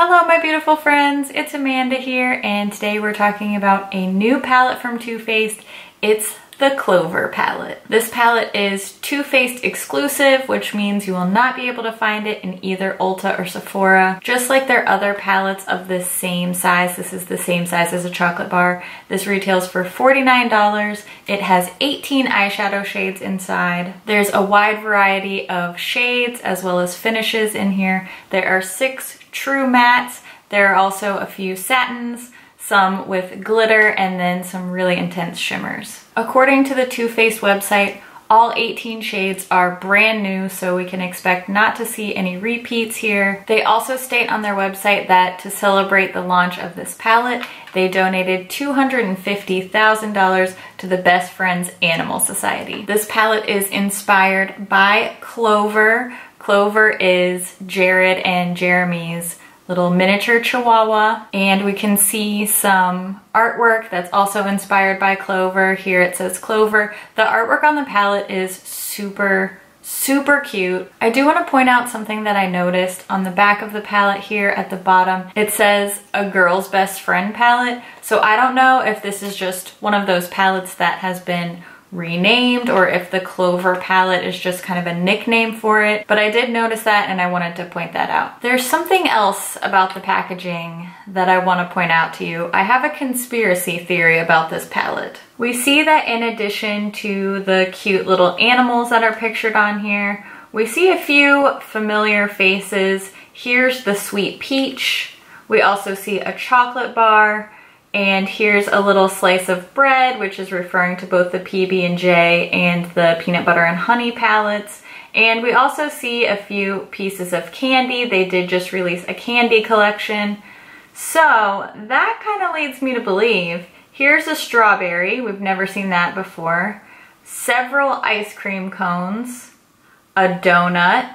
Hello my beautiful friends, it's Amanda here, and today we're talking about a new palette from Too Faced. It's the Clover palette. This palette is Too Faced exclusive, which means you will not be able to find it in either Ulta or Sephora. Just like their other palettes of the same size, this is the same size as a chocolate bar. This retails for $49. It has 18 eyeshadow shades inside. There's a wide variety of shades as well as finishes in here. There are 6 true mattes. There are also a few satins, some with glitter, and then some really intense shimmers. According to the Too Faced website, all 18 shades are brand new, so we can expect not to see any repeats here. They also state on their website that to celebrate the launch of this palette, they donated $250,000 to the Best Friends Animal Society. This palette is inspired by Clover. Clover is Jared and Jeremy's little miniature chihuahua, and we can see some artwork that's also inspired by Clover. Here it says Clover. The artwork on the palette is super cute. I do want to point out something that I noticed on the back of the palette here at the bottom. It says a girl's best friend palette, so I don't know if this is just one of those palettes that has been renamed or if the Clover palette is just kind of a nickname for it, but I did notice that and I wanted to point that out. There's something else about the packaging that I want to point out to you. I have a conspiracy theory about this palette. We see that in addition to the cute little animals that are pictured on here, we see a few familiar faces. Here's the sweet peach. We also see a chocolate bar. And here's a little slice of bread, which is referring to both the PB&J and the peanut butter and honey palettes. And we also see a few pieces of candy. They did just release a candy collection. So that kind of leads me to believe, here's a strawberry. We've never seen that before. Several ice cream cones, a donut,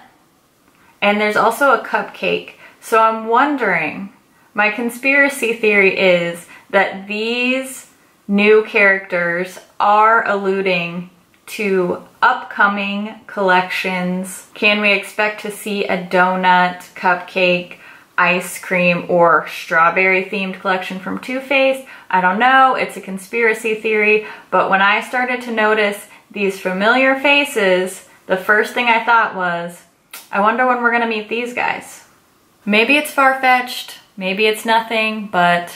and there's also a cupcake. So I'm wondering, my conspiracy theory is that these new characters are alluding to upcoming collections. Can we expect to see a donut, cupcake, ice cream, or strawberry themed collection from Too Faced? I don't know, it's a conspiracy theory, but when I started to notice these familiar faces, the first thing I thought was, I wonder when we're gonna meet these guys. Maybe it's far-fetched, maybe it's nothing, but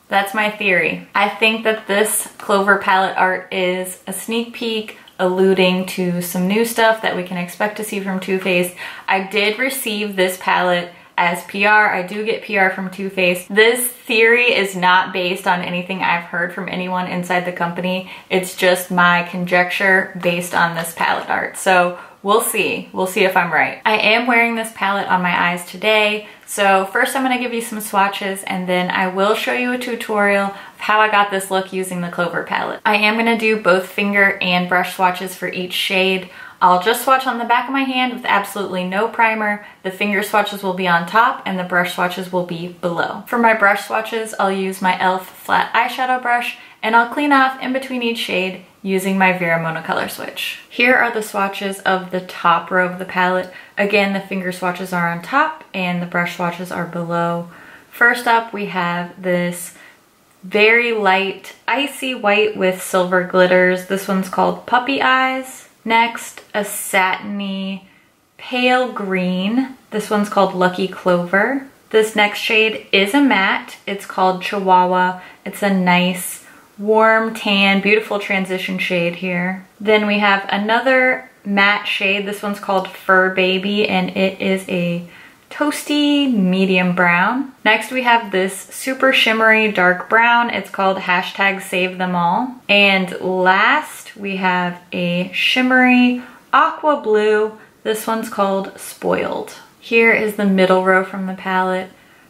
that's my theory. I think that this Clover palette art is a sneak peek alluding to some new stuff that we can expect to see from Too Faced. I did receive this palette as PR. I do get PR from Too Faced. This theory is not based on anything I've heard from anyone inside the company. It's just my conjecture based on this palette art. So we'll see. We'll see if I'm right. I am wearing this palette on my eyes today. So first I'm going to give you some swatches, and then I will show you a tutorial of how I got this look using the Clover palette. I am going to do both finger and brush swatches for each shade. I'll just swatch on the back of my hand with absolutely no primer. The finger swatches will be on top and the brush swatches will be below. For my brush swatches, I'll use my e.l.f. flat eyeshadow brush, and I'll clean off in between each shade using my Vera Mona color switch. Here are the swatches of the top row of the palette. Again, the finger swatches are on top and the brush swatches are below. First up, we have this very light icy white with silver glitters. This one's called Puppy Eyes. Next, a satiny pale green. This one's called Lucky Clover. This next shade is a matte. It's called Chihuahua. It's a nice warm tan, beautiful transition shade here. Then we have another matte shade. This one's called Fur Baby, and it is a toasty medium brown. Next we have this super shimmery dark brown. It's called #SaveTheMall. And last we have a shimmery aqua blue. This one's called Spoiled. Here is the middle row from the palette.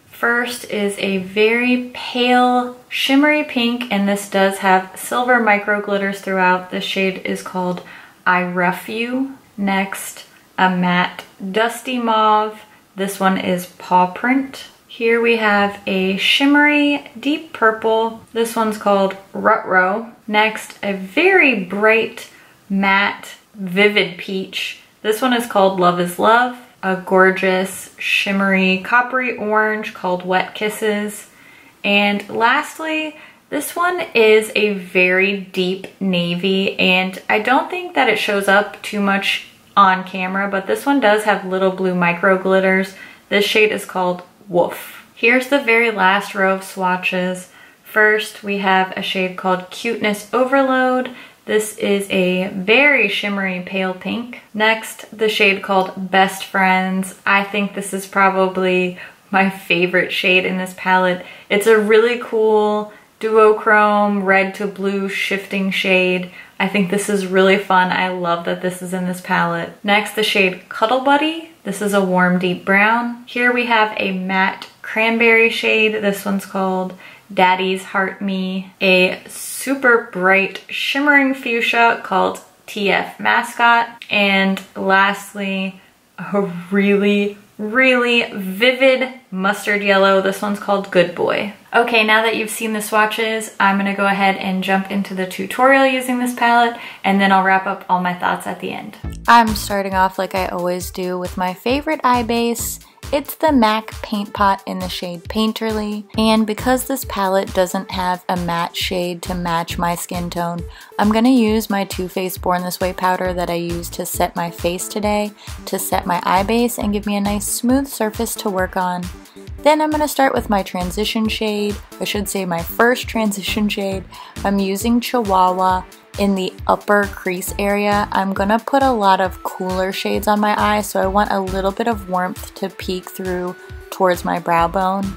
First is a very pale shimmery pink, and this does have silver micro glitters throughout. This shade is called I Ruff You. Next, a matte dusty mauve. This one is Paw Print. Here we have a shimmery deep purple. This one's called Rut-Row. Next, a very bright matte vivid peach. This one is called Love is Love. a gorgeous shimmery coppery orange called Wet Kisses. And lastly, this one is a very deep navy, and I don't think that it shows up too much on camera, but this one does have little blue micro glitters. This shade is called Woof. Here's the very last row of swatches. First, we have a shade called Cuteness Overload. This is a very shimmery pale pink. Next, the shade called Best Friends. I think this is probably my favorite shade in this palette. It's a really cool duochrome red to blue shifting shade. I think this is really fun. I love that this is in this palette. Next, the shade Cuddle Buddy. This is a warm deep brown. Here we have a matte cranberry shade. This one's called Daddies Heart Me. A super bright shimmering fuchsia called TF Mascot. And lastly, a really vivid mustard yellow. This one's called Good Boy. Okay, now that you've seen the swatches, I'm gonna go ahead and jump into the tutorial using this palette, and then I'll wrap up all my thoughts at the end. I'm starting off like I always do with my favorite eye base. It's the MAC Paint Pot in the shade Painterly, and because this palette doesn't have a matte shade to match my skin tone, I'm gonna use my Too Faced Born This Way powder that I used to set my face today to set my eye base and give me a nice smooth surface to work on. Then I'm gonna start with my transition shade, I should say my first transition shade. I'm using Chihuahua in the upper crease area. I'm gonna put a lot of cooler shades on my eye, so I want a little bit of warmth to peek through towards my brow bone.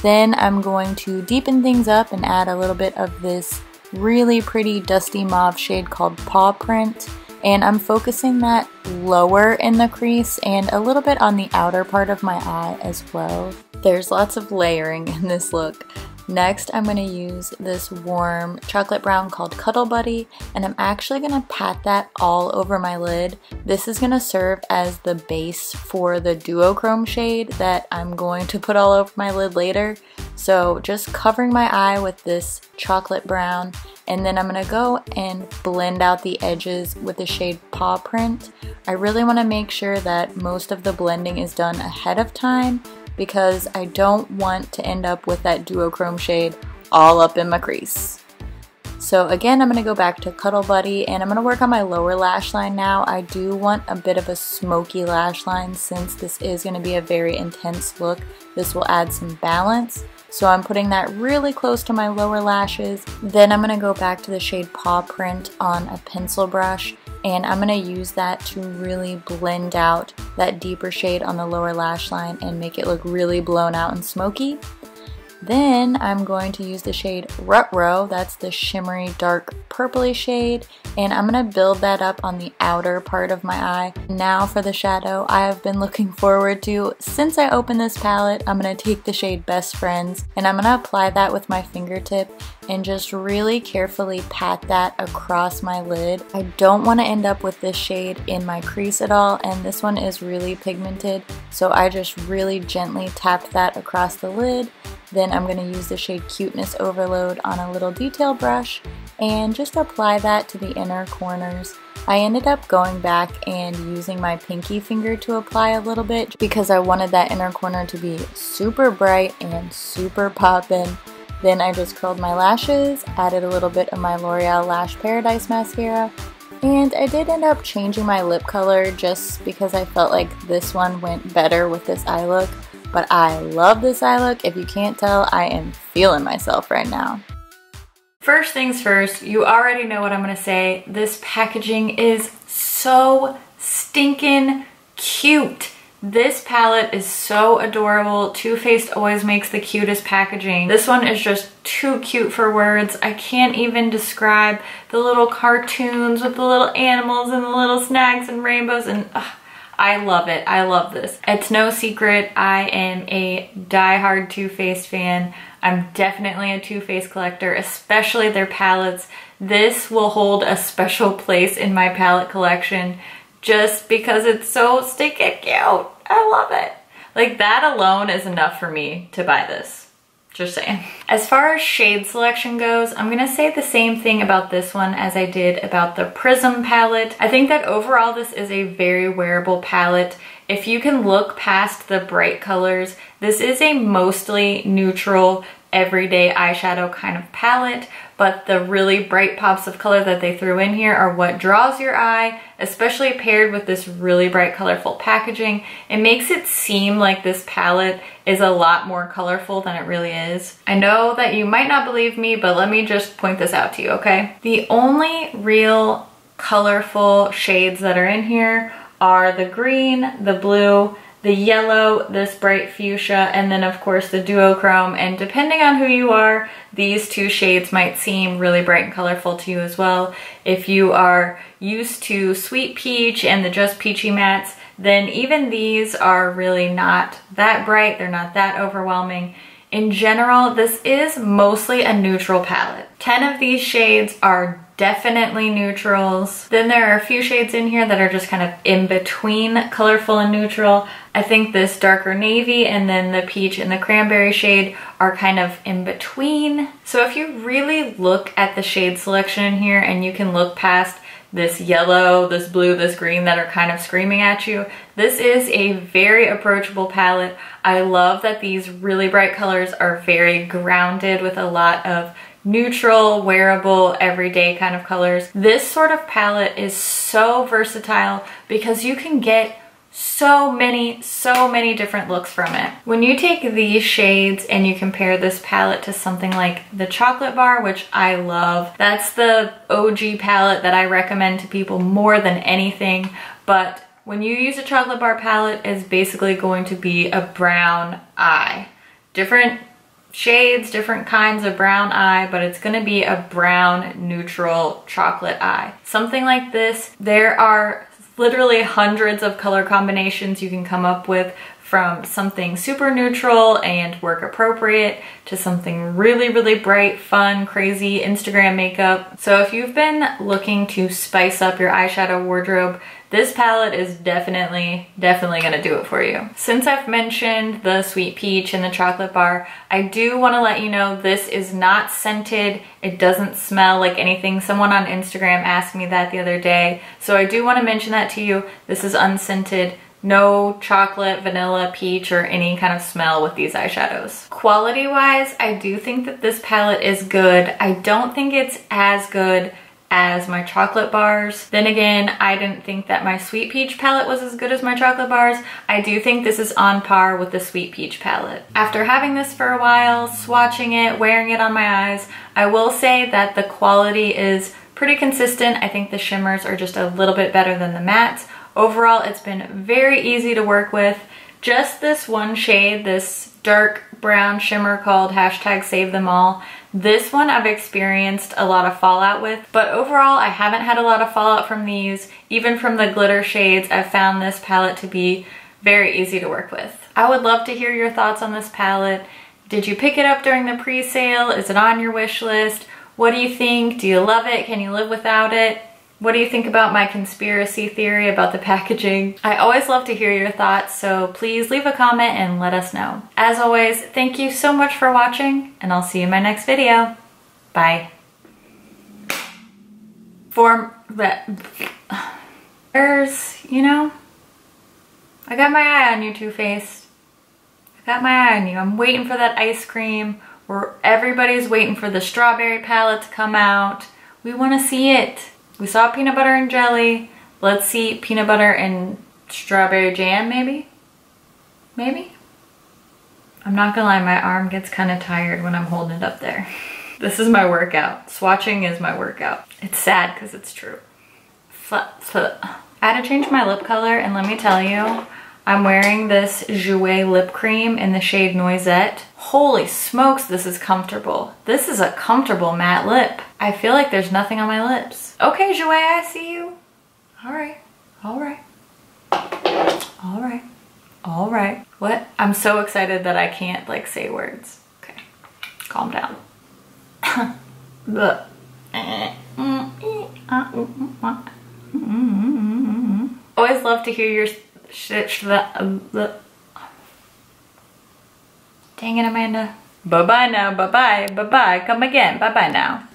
Then I'm going to deepen things up and add a little bit of this really pretty dusty mauve shade called Paw Print, and I'm focusing that lower in the crease and a little bit on the outer part of my eye as well. There's lots of layering in this look. Next, I'm going to use this warm chocolate brown called Cuddle Buddy, and I'm actually going to pat that all over my lid. This is going to serve as the base for the duochrome shade that I'm going to put all over my lid later. So just covering my eye with this chocolate brown, and then I'm going to go and blend out the edges with the shade Paw Print. I really want to make sure that most of the blending is done ahead of time, because I don't want to end up with that duochrome shade all up in my crease. So again, I'm going to go back to Cuddle Buddy, and I'm going to work on my lower lash line now. I do want a bit of a smoky lash line since this is going to be a very intense look. This will add some balance. So I'm putting that really close to my lower lashes. Then I'm going to go back to the shade Paw Print on a pencil brush, and I'm going to use that to really blend out that deeper shade on the lower lash line and make it look really blown out and smoky. Then I'm going to use the shade Rut-Row, that's the shimmery dark purpley shade, and I'm going to build that up on the outer part of my eye. Now for the shadow I have been looking forward to since I opened this palette. I'm going to take the shade Best Friends, and I'm going to apply that with my fingertip and just really carefully pat that across my lid. I don't want to end up with this shade in my crease at all, and this one is really pigmented, so I just really gently tapped that across the lid. Then I'm going to use the shade Cuteness Overload on a little detail brush and just apply that to the inner corners. I ended up going back and using my pinky finger to apply a little bit because I wanted that inner corner to be super bright and super poppin'. Then I just curled my lashes, added a little bit of my L'Oreal Lash Paradise mascara, and I did end up changing my lip color just because I felt like this one went better with this eye look. But I love this eye look. If you can't tell, I am feeling myself right now. First things first, you already know what I'm gonna say. This packaging is so stinking cute. This palette is so adorable. Too Faced always makes the cutest packaging. This one is just too cute for words. I can't even describe the little cartoons with the little animals and the little snags and rainbows, and I love it. I love this. It's no secret I am a diehard Too Faced fan. I'm definitely a Too Faced collector, especially their palettes. This will hold a special place in my palette collection just because it's so stinking cute. I love it. Like, that alone is enough for me to buy this. Just saying. As far as shade selection goes, I'm gonna say the same thing about this one as I did about the Prism palette. I think that overall this is a very wearable palette. if you can look past the bright colors, this is a mostly neutral, everyday eyeshadow kind of palette, but the really bright pops of color that they threw in here are what draws your eye, especially paired with this really bright colorful packaging. It makes it seem like this palette is a lot more colorful than it really is. I know that you might not believe me, but let me just point this out to you, okay? The only real colorful shades that are in here are the green, the blue, the yellow, this bright fuchsia, and then of course the duochrome. And depending on who you are, these two shades might seem really bright and colorful to you as well. If you are used to Sweet Peach and the Just Peachy mattes, then even these are really not that bright. They're not that overwhelming. In general, this is mostly a neutral palette. 10 of these shades are definitely neutrals. Then there are a few shades in here that are just kind of in between colorful and neutral. I think this darker navy and then the peach and the cranberry shade are kind of in between. So if you really look at the shade selection in here and you can look past this yellow, this blue, this green that are kind of screaming at you, this is a very approachable palette. I love that these really bright colors are very grounded with a lot of neutral, wearable, everyday kind of colors. This sort of palette is so versatile because you can get so many different looks from it. When you take these shades and you compare this palette to something like the Chocolate Bar, which I love, that's the OG palette that I recommend to people more than anything. But when you use a Chocolate Bar palette, it's basically going to be a brown eye. Different shades, different kinds of brown eye, but it's gonna be a brown neutral chocolate eye. Something like this, there are literally hundreds of color combinations you can come up with, from something super neutral and work appropriate to something really bright, fun, crazy Instagram makeup. So if you've been looking to spice up your eyeshadow wardrobe, this palette is definitely gonna do it for you. Since I've mentioned the Sweet Peach and the Chocolate Bar, I do wanna let you know this is not scented. It doesn't smell like anything. Someone on Instagram asked me that the other day. So I do wanna mention that to you. This is unscented. No chocolate, vanilla, peach, or any kind of smell with these eyeshadows. Quality-wise, I do think that this palette is good. I don't think it's as good as my Chocolate Bars. Then again, I didn't think that my Sweet Peach palette was as good as my Chocolate Bars. I do think this is on par with the Sweet Peach palette. After having this for a while, swatching it, wearing it on my eyes, I will say that the quality is pretty consistent. I think the shimmers are just a little bit better than the mattes. Overall, it's been very easy to work with. Just this one shade, this dark brown shimmer called #SaveTheMall. This one I've experienced a lot of fallout with, but overall I haven't had a lot of fallout from these. Even from the glitter shades, I've found this palette to be very easy to work with. I would love to hear your thoughts on this palette. Did you pick it up during the pre-sale? Is it on your wish list? What do you think? Do you love it? Can you live without it? What do you think about my conspiracy theory about the packaging? I always love to hear your thoughts, so please leave a comment and let us know. As always, thank you so much for watching, and I'll see you in my next video. Bye. There's, you know, I got my eye on you, Too Faced. I got my eye on you. I'm waiting for that ice cream, where everybody's waiting for the strawberry palette to come out. We want to see it. We saw peanut butter and jelly. Let's see peanut butter and strawberry jam, maybe? Maybe? I'm not gonna lie, my arm gets kind of tired when I'm holding it up there. This is my workout. Swatching is my workout. It's sad because it's true. I had to change my lip color, and let me tell you, I'm wearing this JOUER lip cream in the shade Noisette. Holy smokes, this is comfortable. This is a comfortable matte lip. I feel like there's nothing on my lips. Okay, JOUER, I see you. All right, all right, all right, all right. What? I'm so excited that I can't like say words. Okay, calm down. Always love to hear your Dang it, Amanda. Bye-bye now, bye-bye, bye-bye. Come again, bye-bye now.